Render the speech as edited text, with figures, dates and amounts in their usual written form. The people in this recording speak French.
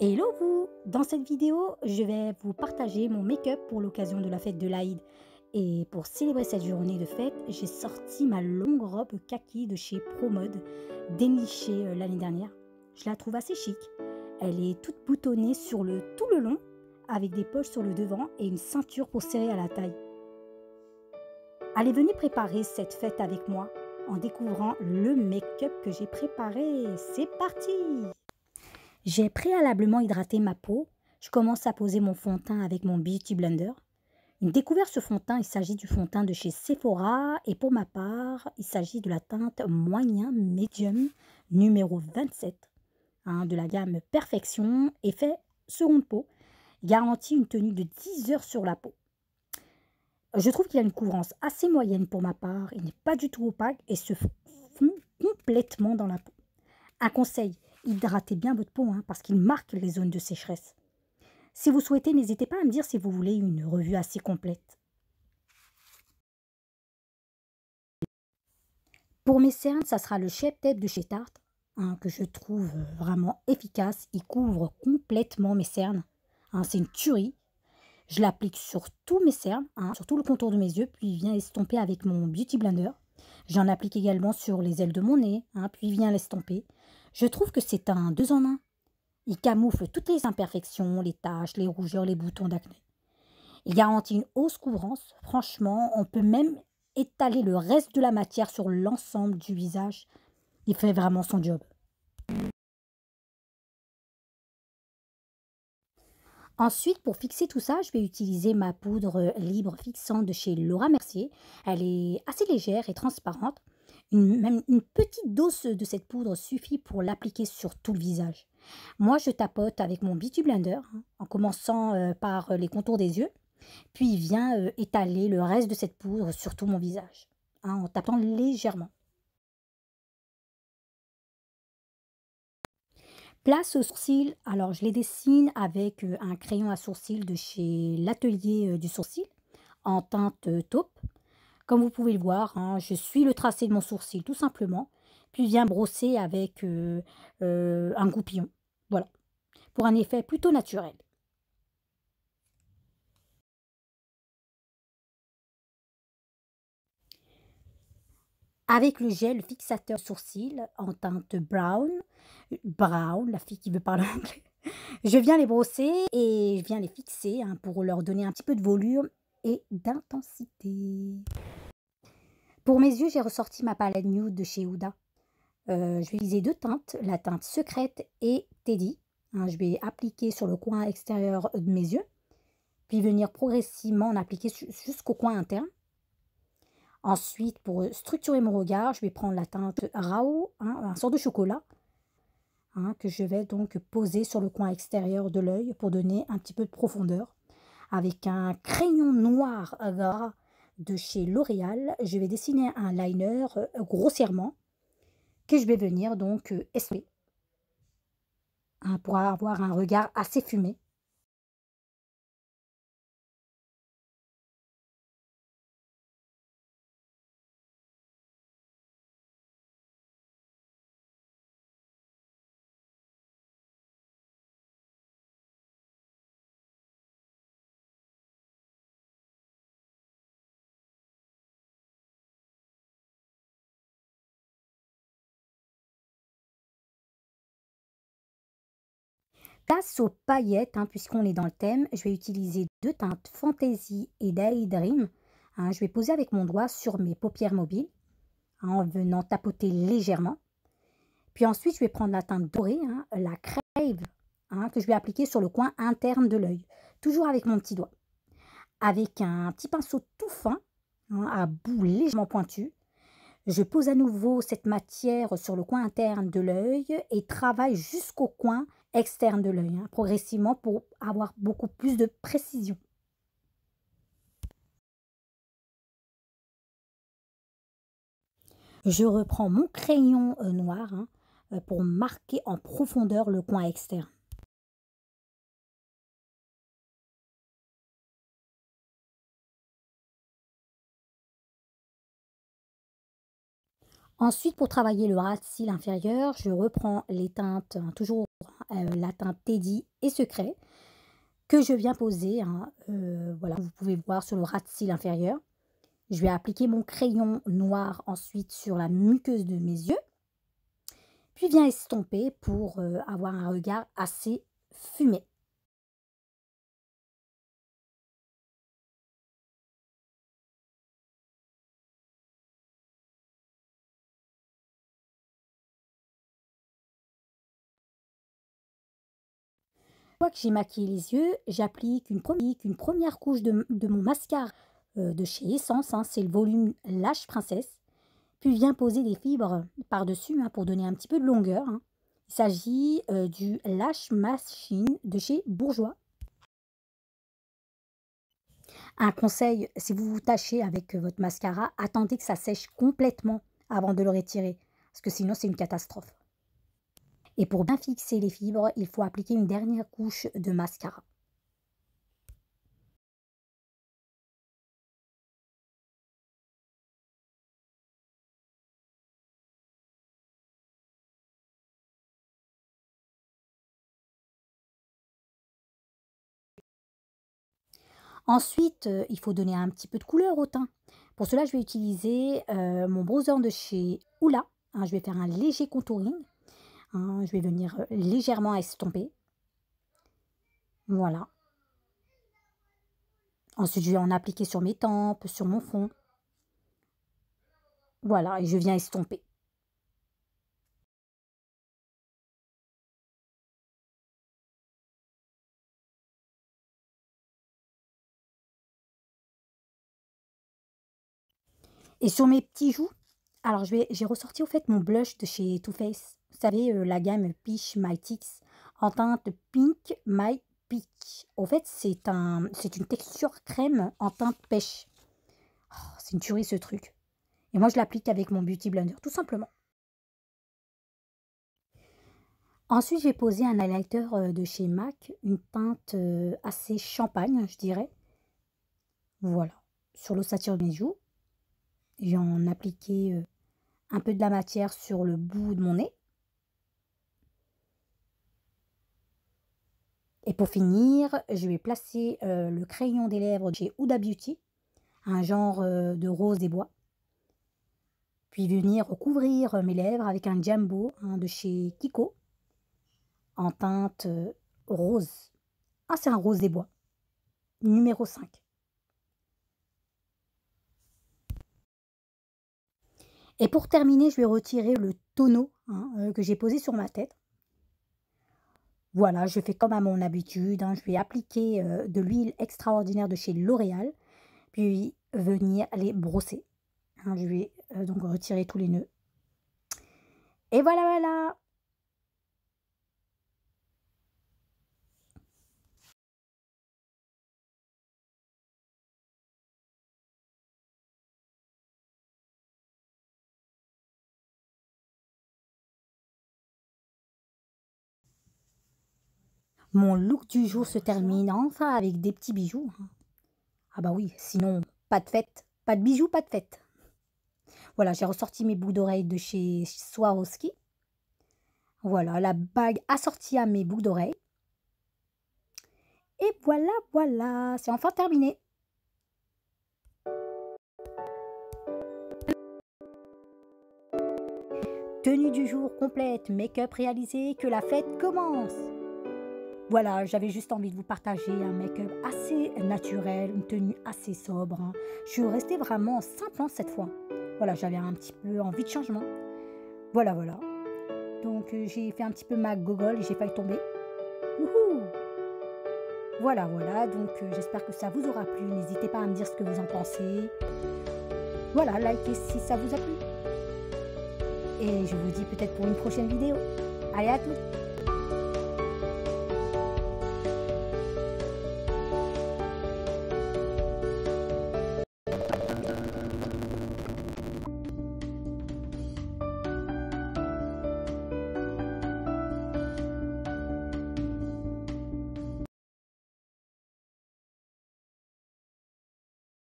Hello vous! Dans cette vidéo, je vais vous partager mon make-up pour l'occasion de la fête de l'Aïd. Et pour célébrer cette journée de fête, j'ai sorti ma longue robe kaki de chez ProMode, dénichée l'année dernière. Je la trouve assez chic. Elle est toute boutonnée sur tout le long, avec des poches sur le devant et une ceinture pour serrer à la taille. Allez, venez préparer cette fête avec moi en découvrant le make-up que j'ai préparé. C'est parti! J'ai préalablement hydraté ma peau. Je commence à poser mon fond de teint avec mon Beauty Blender. Une découverte ce fond de teint, il s'agit du fond de teint de chez Sephora. Et pour ma part, il s'agit de la teinte moyen médium numéro 27 de la gamme Perfection. Effet seconde peau. Garantit une tenue de 10 heures sur la peau. Je trouve qu'il a une couvrance assez moyenne pour ma part. Il n'est pas du tout opaque et se fond complètement dans la peau. Un conseil, hydratez bien votre peau parce qu'il marque les zones de sécheresse. Si vous souhaitez, n'hésitez pas à me dire si vous voulez une revue assez complète. Pour mes cernes, ça sera le Shape Tape de chez Tarte, que je trouve vraiment efficace. Il couvre complètement mes cernes. C'est une tuerie. Je l'applique sur tous mes cernes, sur tout le contour de mes yeux, puis il vient estomper avec mon Beauty Blender. J'en applique également sur les ailes de mon nez, puis il vient l'estomper. Je trouve que c'est un 2 en 1. Il camoufle toutes les imperfections, les taches, les rougeurs, les boutons d'acné. Il garantit une hausse couvrance. Franchement, on peut même étaler le reste de la matière sur l'ensemble du visage. Il fait vraiment son job. Ensuite, pour fixer tout ça, je vais utiliser ma poudre libre fixante de chez Laura Mercier. Elle est assez légère et transparente. Même une petite dose de cette poudre suffit pour l'appliquer sur tout le visage. Moi, je tapote avec mon Beauty Blender, en commençant par les contours des yeux, puis il vient étaler le reste de cette poudre sur tout mon visage, en tapant légèrement. Place aux sourcils, alors je les dessine avec un crayon à sourcils de chez l'atelier du sourcil, en teinte taupe. Comme vous pouvez le voir, je suis le tracé de mon sourcil tout simplement, puis je viens brosser avec un goupillon. Voilà, pour un effet plutôt naturel. Avec le gel fixateur sourcil en teinte brown, la fille qui veut parler anglais, je viens les brosser et je viens les fixer pour leur donner un petit peu de volume et d'intensité. Pour mes yeux, j'ai ressorti ma palette nude de chez Huda. Je vais utiliser deux teintes, la teinte secrète et Teddy. Je vais appliquer sur le coin extérieur de mes yeux, puis venir progressivement en appliquer jusqu'au coin interne. Ensuite, pour structurer mon regard, je vais prendre la teinte Rao, un sort de chocolat, que je vais donc poser sur le coin extérieur de l'œil pour donner un petit peu de profondeur. Avec un crayon noir gras de chez L'Oréal, je vais dessiner un liner grossièrement que je vais venir donc estomper pour avoir un regard assez fumé. Place aux paillettes, puisqu'on est dans le thème, je vais utiliser deux teintes Fantasy et Daydream. Je vais poser avec mon doigt sur mes paupières mobiles, en venant tapoter légèrement. Puis ensuite, je vais prendre la teinte dorée, la Crave, que je vais appliquer sur le coin interne de l'œil, toujours avec mon petit doigt. Avec un petit pinceau tout fin, à bout légèrement pointu, je pose à nouveau cette matière sur le coin interne de l'œil et travaille jusqu'au coin externe de l'œil, progressivement pour avoir beaucoup plus de précision. Je reprends mon crayon noir pour marquer en profondeur le coin externe. Ensuite, pour travailler le ras de cils inférieur, je reprends les teintes toujours la teinte Teddy et Secret, que je viens poser, hein, voilà, vous pouvez voir sur le ras de cils inférieur. Je vais appliquer mon crayon noir ensuite sur la muqueuse de mes yeux, puis viens estomper pour avoir un regard assez fumé. Une fois que j'ai maquillé les yeux, j'applique une première couche de mon mascara de chez Essence, hein, c'est le volume Lash Princesse. Puis viens poser des fibres par-dessus, hein, pour donner un petit peu de longueur, hein. Il s'agit du Lash Machine de chez Bourjois. Un conseil, si vous vous tâchez avec votre mascara, attendez que ça sèche complètement avant de le retirer, parce que sinon c'est une catastrophe. Et pour bien fixer les fibres, il faut appliquer une dernière couche de mascara. Ensuite, il faut donner un petit peu de couleur au teint. Pour cela, je vais utiliser mon bronzer de chez Hoola, hein. Je vais faire un léger contouring, hein. Je vais venir légèrement estomper. Voilà. Ensuite, je vais en appliquer sur mes tempes, sur mon front. Voilà, et je viens estomper. Et sur mes petits joues, alors j'ai ressorti au fait mon blush de chez Too Faced. Vous savez, la gamme Peach My Tix en teinte Pink My Peach. Au fait, c'est une texture crème en teinte pêche. Oh, c'est une tuerie ce truc. Et moi, je l'applique avec mon Beauty Blender, tout simplement. Ensuite, j'ai posé un highlighter de chez MAC, une teinte assez champagne, je dirais. Voilà, sur l'ossature de mes joues. J'ai en appliqué un peu de la matière sur le bout de mon nez. Et pour finir, je vais placer le crayon des lèvres de chez Huda Beauty, un genre de rose des bois. Puis venir recouvrir mes lèvres avec un Jumbo, hein, de chez Kiko, en teinte rose. Ah, c'est un rose des bois, numéro 5. Et pour terminer, je vais retirer le tonneau, hein, que j'ai posé sur ma tête. Voilà, je fais comme à mon habitude, hein. Je vais appliquer de l'huile extraordinaire de chez L'Oréal, puis venir les brosser, hein. Je vais donc retirer tous les nœuds. Et voilà, voilà. Mon look du jour se termine enfin avec des petits bijoux, hein. Ah bah oui, sinon, pas de fête, pas de bijoux, pas de fête. Voilà, j'ai ressorti mes boucles d'oreilles de chez Swarovski. Voilà, la bague assortie à mes boucles d'oreilles. Et voilà, voilà, c'est enfin terminé. Tenue du jour complète, make-up réalisé, que la fête commence. Voilà, j'avais juste envie de vous partager un make-up assez naturel, une tenue assez sobre, hein. Je suis restée vraiment simple, hein, cette fois. Voilà, j'avais un petit peu envie de changement. Voilà, voilà. Donc j'ai fait un petit peu ma gogole et j'ai failli tomber. Wouhou! Voilà, voilà. Donc j'espère que ça vous aura plu. N'hésitez pas à me dire ce que vous en pensez. Voilà, likez si ça vous a plu. Et je vous dis peut-être pour une prochaine vidéo. Allez, à toutes!